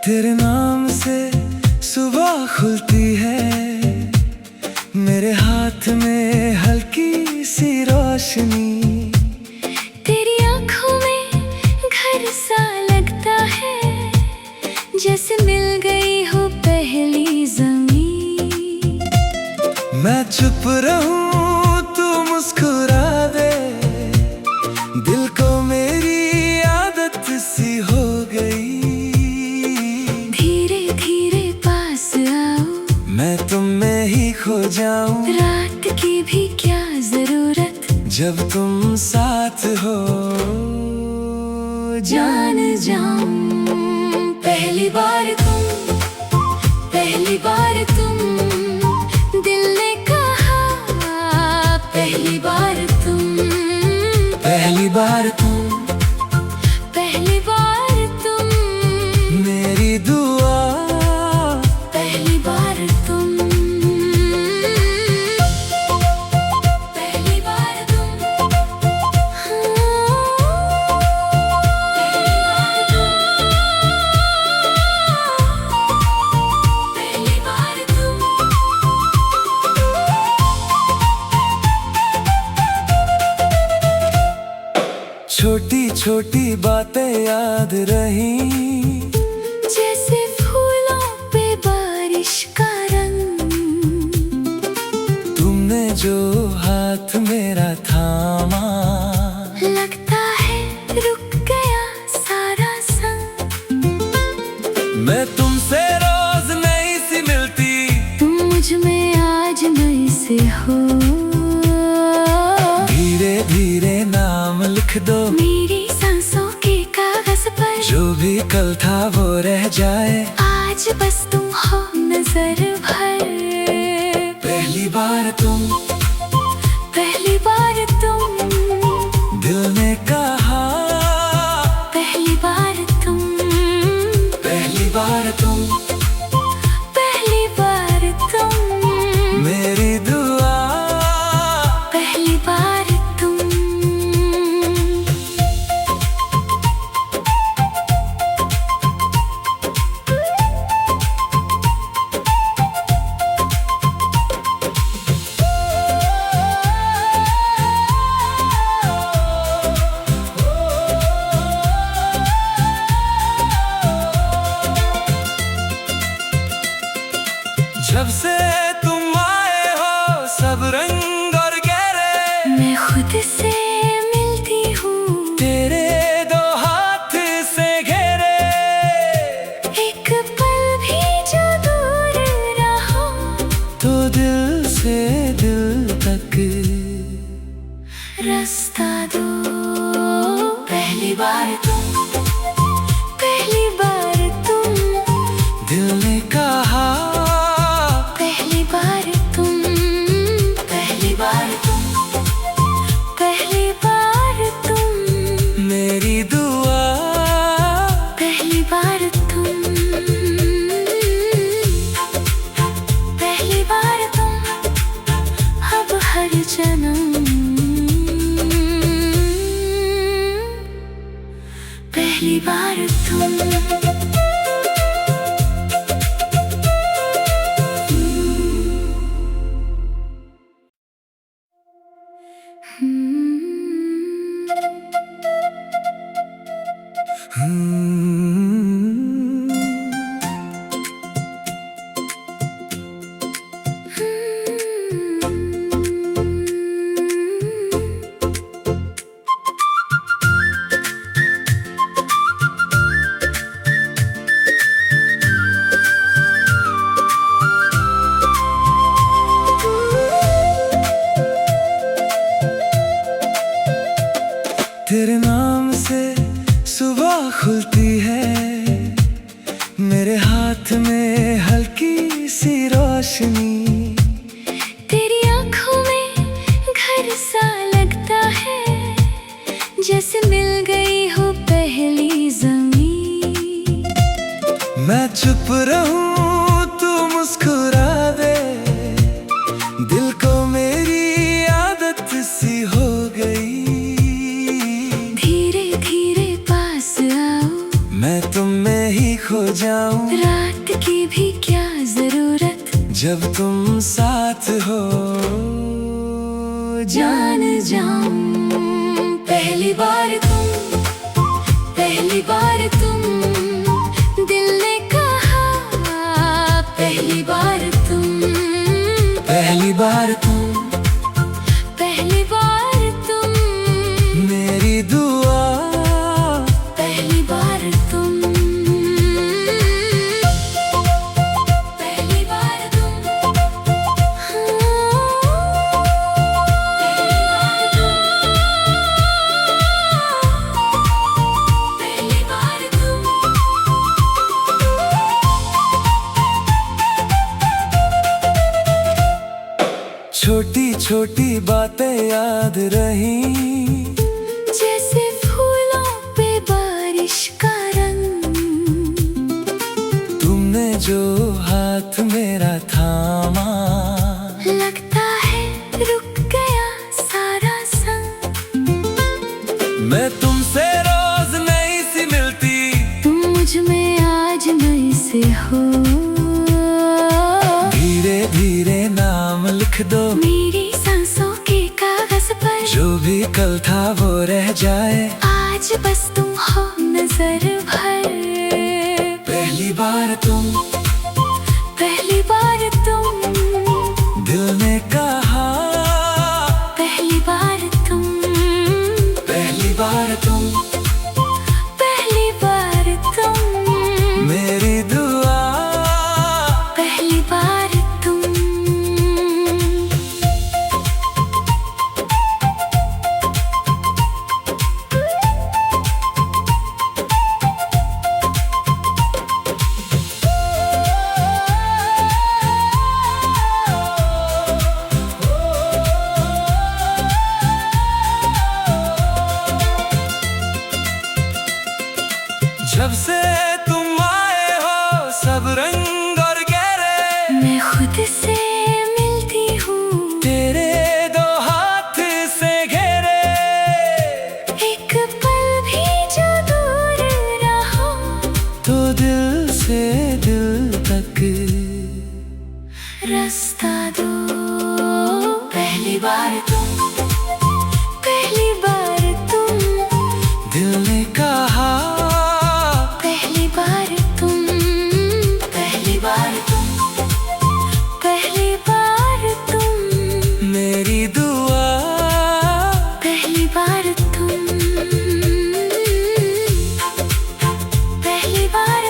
तेरे नाम से सुबह खुलती है, मेरे हाथ में हल्की सी रोशनी। तेरी आँखों में घर सा लगता है, जैसे मिल गई हो पहली ज़मीन। मैं चुप रहूं तू मुस्कुरा दे, दिल को मेरी आदत सी हो गई। मैं तुम में ही खो जाऊं, रात की भी क्या जरूरत, जब तुम साथ हो जान जाऊं। पहली बार तुम दिल ने कहा, पहली बार तुम मेरी दुआ। छोटी छोटी बातें याद रही, जैसे फूलों पे बारिश का रंग। तुमने जो हाथ मेरा थामा, लगता है रुक गया सारा संग। मैं तुमसे रोज नई सी मिलती, तुम मुझ में आज नई से हो। धीरे धीरे नाम लिख दो मेरी सांसों के कागज पर, जो भी कल था वो रह जाए। आज बस तुम हो नजर भर। पहली बार तुम दिल ने कहा, पहली बार तुम मेरी दुआ। पहली बार तुम। जब से तुम आए हो सब रंग और गहरे, मैं खुद से मिलती हूँ, तेरे दो हाथ से घेरे। एक पल भी जो दूर रहो, तो दिल से दिल तक रास्ता दो। पहली बार तुम दिल ने कहा, पहली बार तुम मेरी दुआ। पहली बार तुम अब हर जन्म। पहली बार तुम। तेरे नाम से सुबह खुलती है, मेरे हाथ में हल्की सी रोशनी। तेरी आंखों में घर सा लगता है, जैसे मिल गई हो पहली ज़मीं। मैं चुप रहूं तू मुस्कुरा दे, दिल को मेरी आदत सी हो गई। धीरे धीरे पास आओ, मैं तुम में ही खो जाऊं। रात की भी क्या जरूरत, जब तुम साथ हो जान जाऊं। पहली बार तुम दिल ने कहा, पहली बार तुम पहली बार तुम मेरी दुआ। पहली बार तुम पहली बार तुम पहली बार तुम। छोटी छोटी बातें याद रही, जैसे फूलों पे बारिश का रंग। तुमने जो हाथ मेरा थामा, लगता है रुक गया सारा संग। मैं तुमसे रोज नई सी मिलती, तुम मुझ में आज नई से हो। धीरे धीरे नाम लिख दो, मेरी सांसों के कागज पर जो भी कल था वो रह जाए। आज बस तुम हो नजर भर। पहली बार तुम दिल ने कहा, पहली बार तुम पहली बार तुम मेरी दुआ। पहली बार तुम। जब से तुम आए हो सब रंग और गहरे, मैं खुद से मिलती हूँ, तेरे दो हाथ से घेरे। एक पल भी जो दूर रहो, तो दिल से दिल तक रास्ता दो। पहली बार तुम दिल ने कहा, पहली बार तुम मेरी दुआ। पहली बार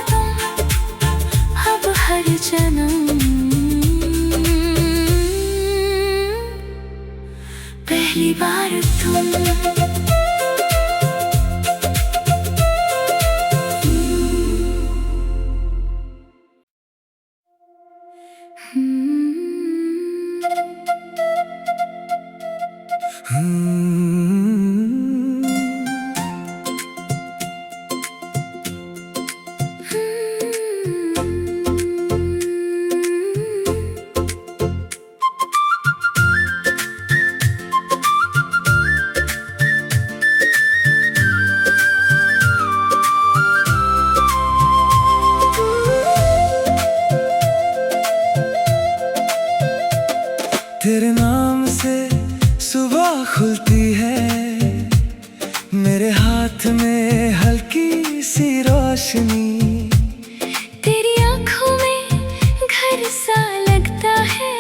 तुम अब हर जन्म। पहली बार तुम। तेरे नाम से सुबह खुलती है, मेरे हाथ में हल्की सी रोशनी। तेरी आंखों में घर सा लगता है,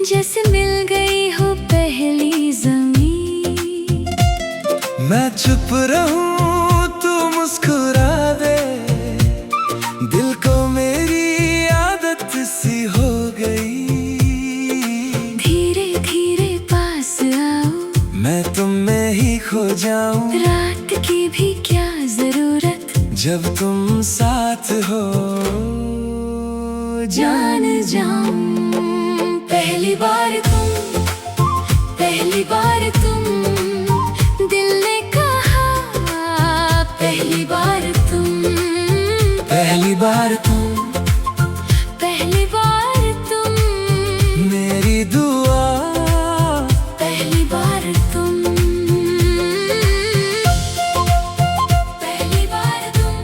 जैसे मिल गई हो पहली ज़मीं। मैं चुप रहूं तू मुस्कुरा दे, दिल को मेरी आदत सी हो गई। धीरे धीरे पास आओ, मैं तुम में ही खो जाऊं। रात की भी क्या जरूरत, जब तुम साथ हो जान जाऊं। पहली बार तुम, पहली बार तुम, दिल ने कहा पहली बार तुम, पहली बार तुम, पहली बार तुम, मेरी दुआ पहली बार तुम, पहली बार तुम,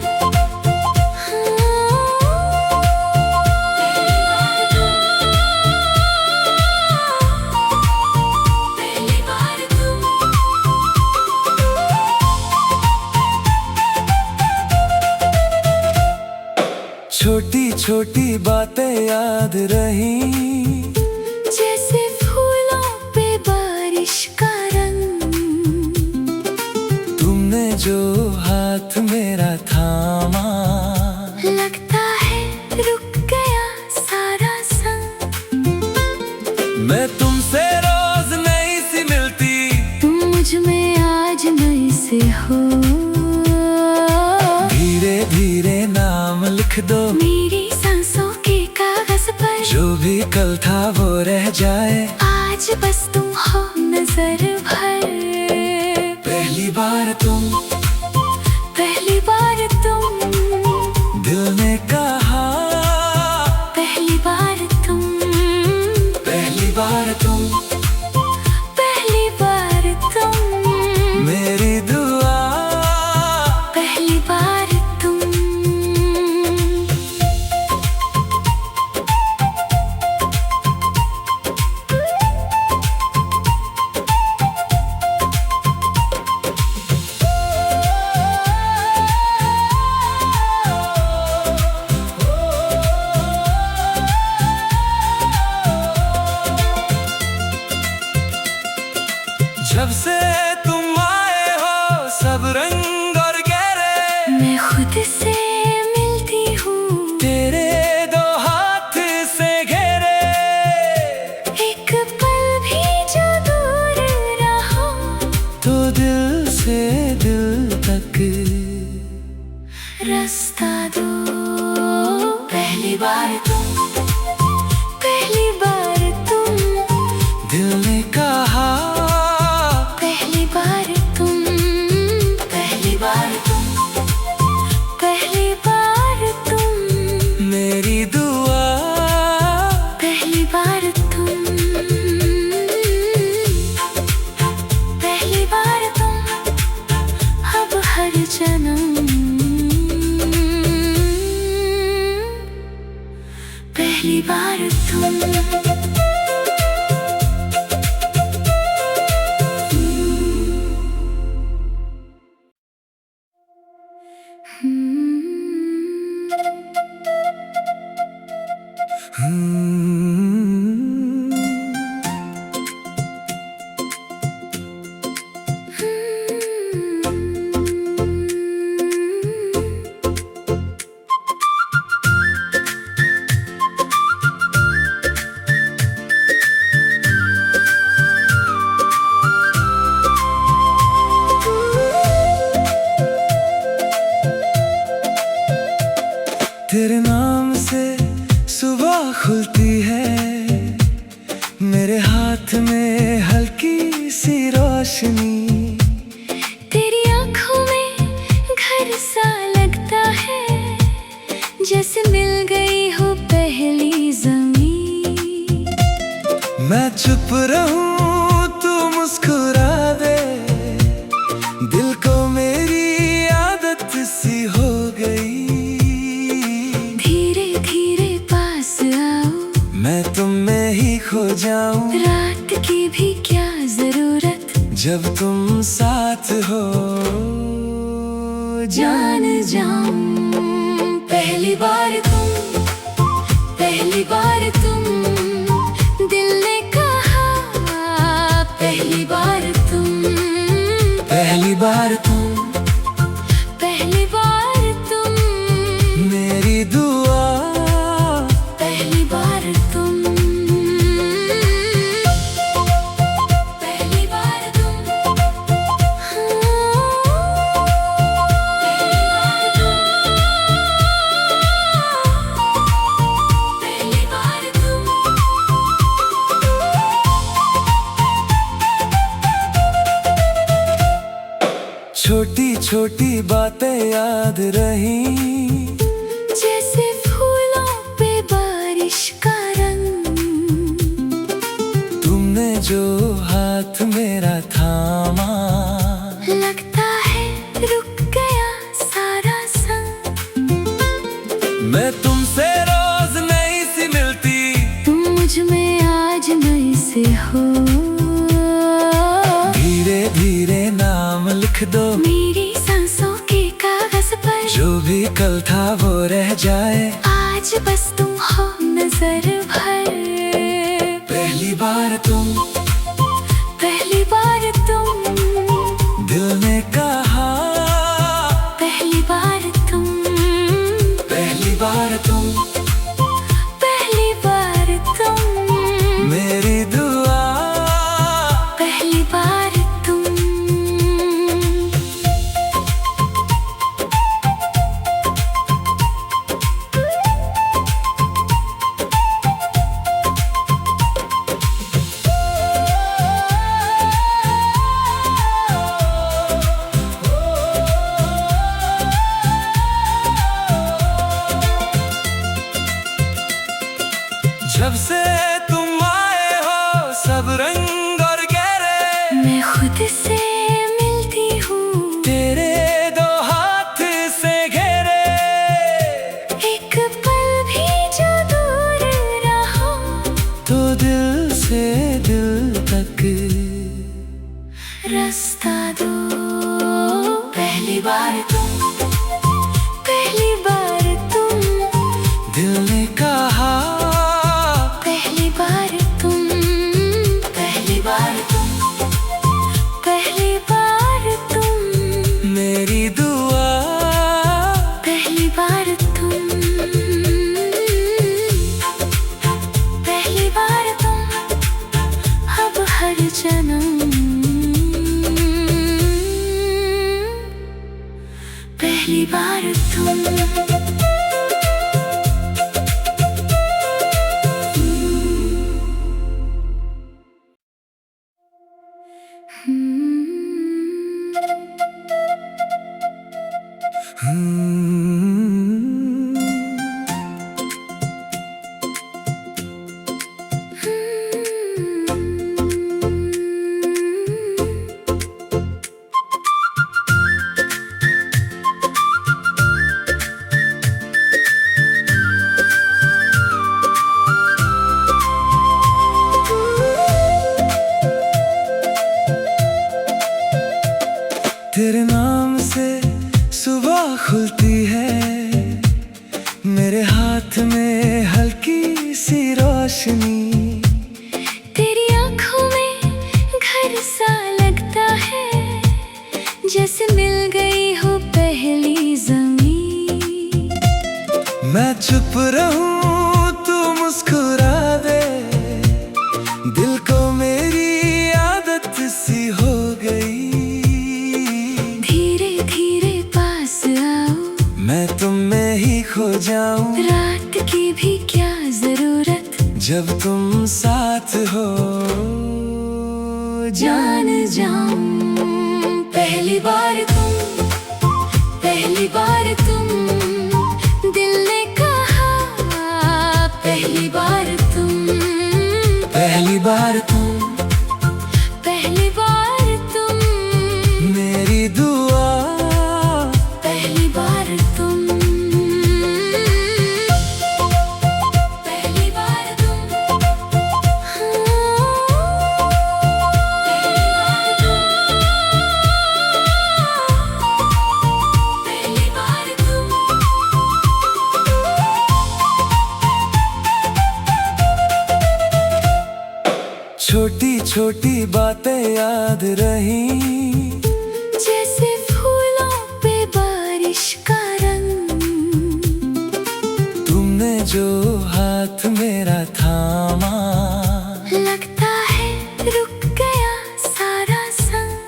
पहली बार तुम। छोटी छोटी बातें याद रही, जैसे फूलों पे बारिश का रंग, तुमने जो हाथ मेरा थामा, लगता है रुक गया सारा संग। मैं तुमसे रोज नई सी मिलती, तुम मुझ में आज नई से हो, धीरे धीरे नाम लिख दो मेरी सांसों के कागज पर। जो भी कल था वो रह जाए, आज बस तुम हो नजर भर। पहली बार तुम, पहली बार तुम, दिल ने कहा पहली बार तुम, पहली बार तुम, पहली बार तुम, मेरी दुआ पहली बार तुम। जब से तुम आए हो सब रंग और गहरे, मैं खुद से मिलती हूँ, तेरे दो हाथ से घेरे, एक पल भी जो दूर रहो, तो दिल से दिल तक रास्ता दो। पहली बार तुम, पहली बार तुम, दिल ने कहा पहली बार तुम, पहली बार तुम, पहली बार तुम, मेरी दुआ पहली बार तुम, पहली बार तुम, अब हर जन्म पहली बार तुम। तेरे नाम से सुबह खुलती है, मेरे हाथ में हल्की सी रोशनी, तेरी आँखों में घर सा लगता है, जैसे मिल गई हो पहली ज़मीं। मैं चुप रहूं तू मुस्कुरा दे, दिल को मेरी आदत सी हो गई, धीरे धीरे पास आओ, मैं तुम में ही खो जाऊं। रात की भी क्या जरूरत, जब तुम साथ हो जान जाऊं। पहली बार तुम, पहली बार तुम, दिल ने कहा पहली बार तुम, पहली बार तुम, पहली बार तुम, मेरी दुआ पहली बार तुम, पहली बार तुम, हाँ, छोटी छोटी बातें याद रही, जैसे फूलों पे बारिश का रंग। तुमने जो हाथ मेरा थामा, लगता है रुक गया सारा संग। मैं तुमसे रोज नई सी मिलती, तुम मुझ में आज नई से हो। धीरे धीरे नाम लिख दो मेरी सांसों के कागज पर, जो भी कल था वो रह जाए। आज बस तुम हो नजर भर। पहली बार तुम, पहली बार तुम, दिल ने कहा। पहली बार तुम, पहली बार तुम, पहली बार तुम, मेरी दुआ। पहली बार तुम। जब से तुम आए हो सब रंग और गहरे, मैं खुद से मिलती हूँ, तेरे दो हाथ से घेरे। एक पल भी जो दूर रहो, तो दिल से दिल तक रास्ता दो। पहली बार तुम, पहली बार तुम, दिल ने कहा। पहली बार तुम, पहली बार तुम, पहली बार तुम, मेरी दुआ। पहली बार तुम, पहली बार तुम, अब हर जन्म। पहली बार तुम। तेरे नाम से सुबह खुलती है, मेरे हाथ में हल्की सी रोशनी। तेरी आँखों में घर सा लगता है, जैसे मिल गई हो पहली ज़मीं। मैं चुप रहूं तू मुस्कुरा दे, दिल को मेरी आदत सी हो गई। धीरे धीरे पास आओ, मैं तुम में ही खो जाऊं। रात की भी क्या जरूरत, जब तुम साथ हो जान जाऊं। पहली बार तुम, पहली बार तुम, दिल ने कहा। पहली बार तुम, पहली बार तुम, पहली बार तुम, मेरी दुआ। पहली बार तुम, पहली बार तुम, पहली बार तुम। छोटी छोटी बातें याद रही, जैसे फूलों पे बारिश का रंग। तुमने जो हाथ मेरा थामा, लगता है रुक गया सारा संग।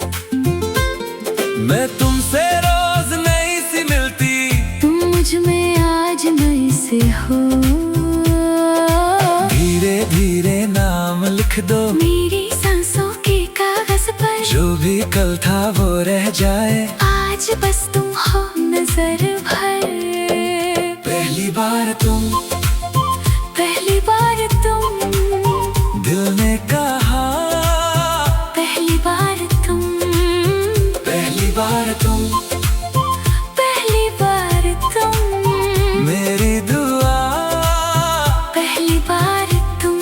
मैं तुमसे रोज नई सी मिलती, तुम मुझ में आज नई से हो। धीरे धीरे नाम लिख दो मेरी सांसों के कागज पर, जो भी कल था वो रह जाए। आज बस तुम हो नजर भर। पहली बार तुम, पहली बार तुम, दिल ने कहा। पहली बार तुम, पहली बार तुम, पहली बार तुम, मेरी दुआ। पहली बार तुम।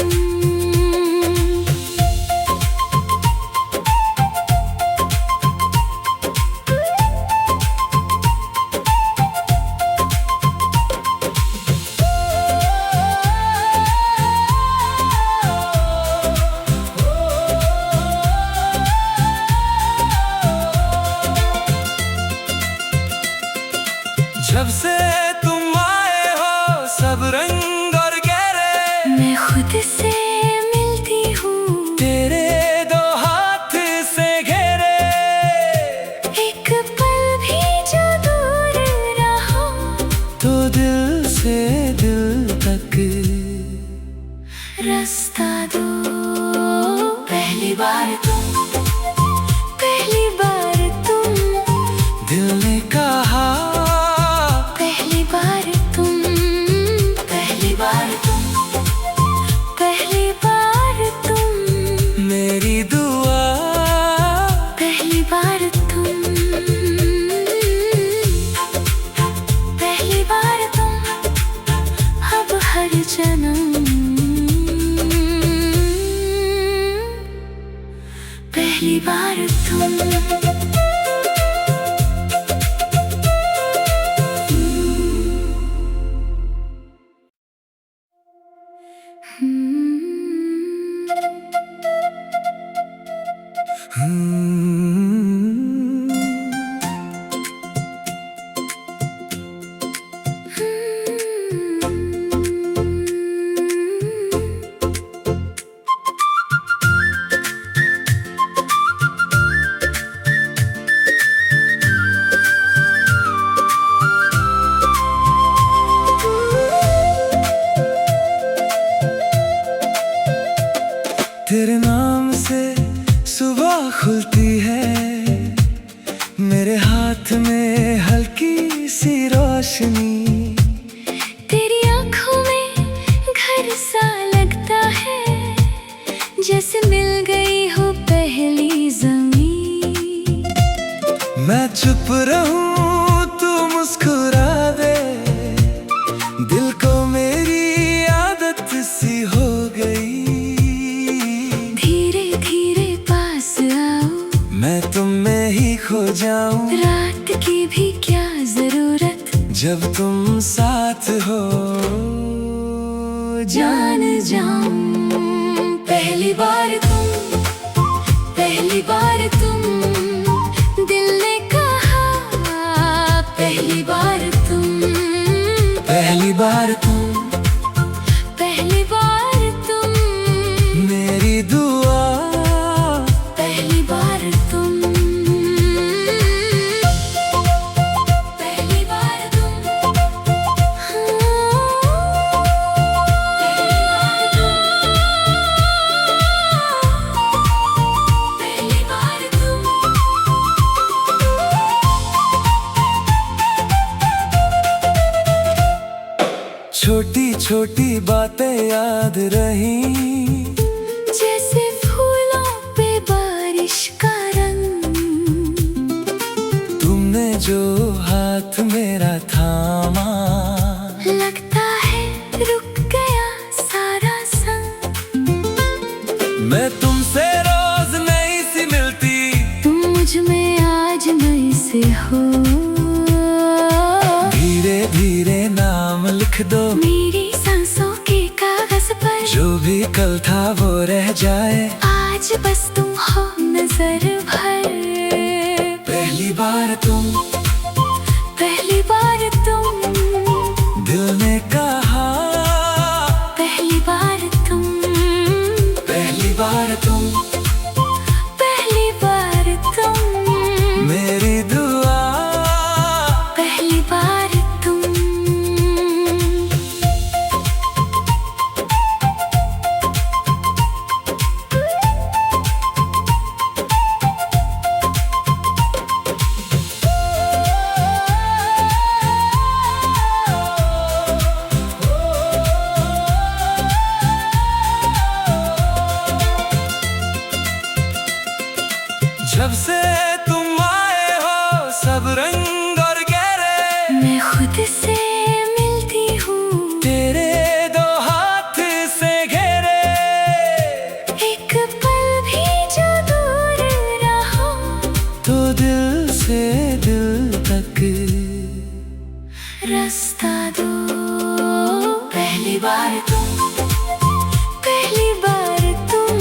जब से तुम आए हो सब रंग और गहरे, मैं खुद से मिलती हूँ तेरे दो हाथ से घेरे। एक पल भी जो दूर रहो तो दिल से दिल तक रास्ता दो। पहली बार तुम, पहली बार तुम, दिल ने कहा। पहली बार तुम, पहली बार तुम, पहली बार तुम, मेरी दुआ। पहली बार तुम, पहली बार तुम, अब हर जन्म। पहली बार तुम। तेरे नाम से सुबह खुलती है, मेरे हाथ में हल्की सी रोशनी। तेरी आँखों में घर सा लगता है, जैसे मिल गई हो पहली ज़मीं। मैं चुप रहूं तू मुस्कुरा दे, दिल को मेरी आदत सी हो गई। धीरे धीरे पास आओ, मैं तुम में ही खो जाऊं, रात की भी क्या जरूरत, जब तुम साथ हो जान जाऊं। पहली बार तुम, पहली बार तुम, दिल ने कहा। पहली बार तुम, पहली बार तुम, पहली बार तुम, मेरी दुआ। पहली बार तुम, पहली बार तुम, पहली बार तुम। छोटी छोटी बातें याद रही, जैसे फूलों पे बारिश का रंग। तुमने जो हाथ मेरा थामा, लगता है रुक गया सारा संग। मैं तुमसे रोज नई सी मिलती, तुम मुझ में आज नई से हो। धीरे धीरे नाम लिख दो, मेरी सांसों के कागज पर जो भी कल था वो रह जाए। आज बस तुम हो नजर भर। पहली बार तुम, पहली बार तुम, दिल ने कहा। पहली बार तुम, पहली बार तुम, पहली बार तुम, मेरी दुआ। पहली बार तुम। सब रंग और गहरे। मैं खुद से मिलती हूँ तेरे दो हाथ से घेरे। एक पल भी जो दूर रहो तो दिल से दिल तक रास्ता दो। पहली बार तुम, पहली बार तुम,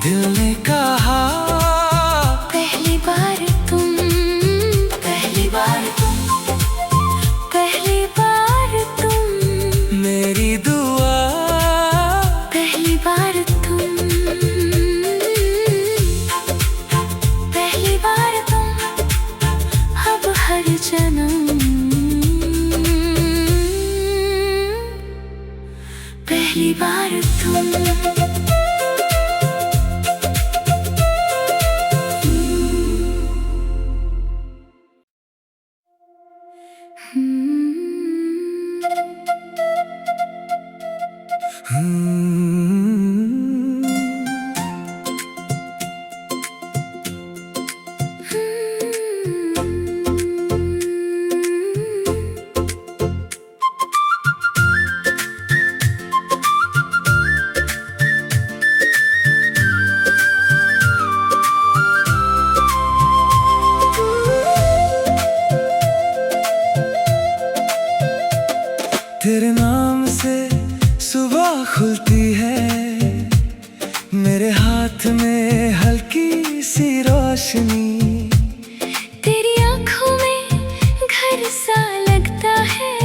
दिल ने कहा पहली बार तुम, पहली बार तुम, पहली बार तुम, मेरी दुआ। पहली बार तुम, पहली बार तुम, अब हर जन्म पहली बार तुम। तेरे नाम से सुबह खुलती है, मेरे हाथ में हल्की सी रोशनी। तेरी आँखों में घर सा लगता है,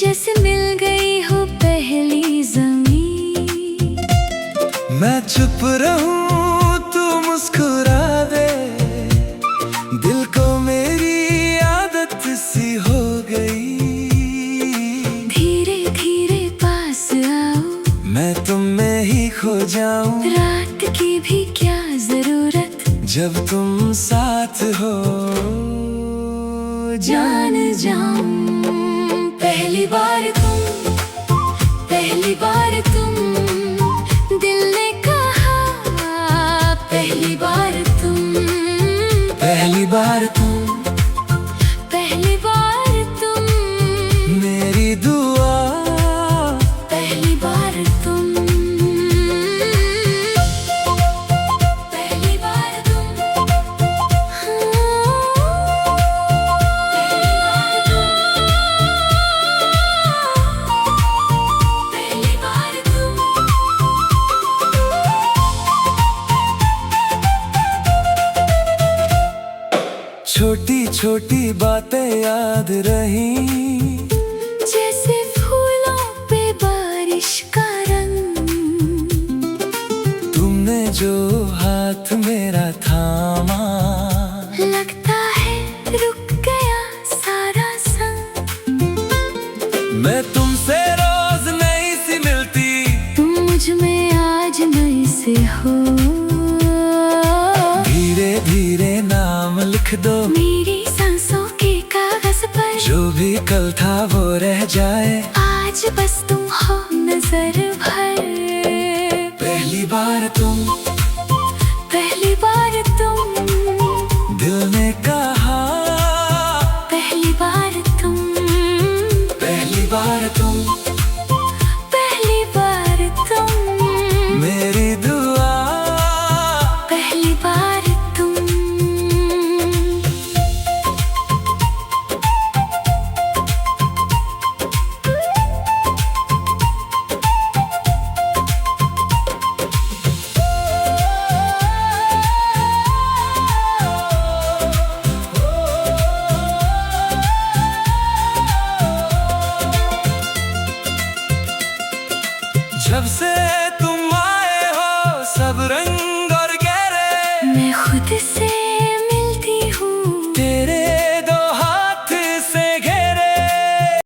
जैसे मिल गई हो पहली ज़मीं। मैं चुप रहूं तू मुस्कुरा दे, दिल को मेरी आदत सी हो गई। धीरे धीरे पास आओ, मैं तुम में ही खो जाऊं। रात की भी क्या जरूरत, जब तुम साथ हो जान जाऊं। पहली बार तुम, पहली बार तुम, दिल ने कहा पहली बार तुम, पहली बार तुम, पहली बार तुम, मेरी दुआ। पहली बार तुम, पहली बार तुम, पहली बार तुम। छोटी छोटी बातें याद रही, जैसे फूलों पे बारिश का रंग। तुमने जो हाथ मेरा थामा, लगता है रुक गया सारा संग। मैं तुमसे रोज नई सी मिलती, तुम मुझ में आज नई से हो। धीरे धीरे नाम लिख दो, मेरी सांसों के कागज पर जो भी कल था वो रह जाए। आज बस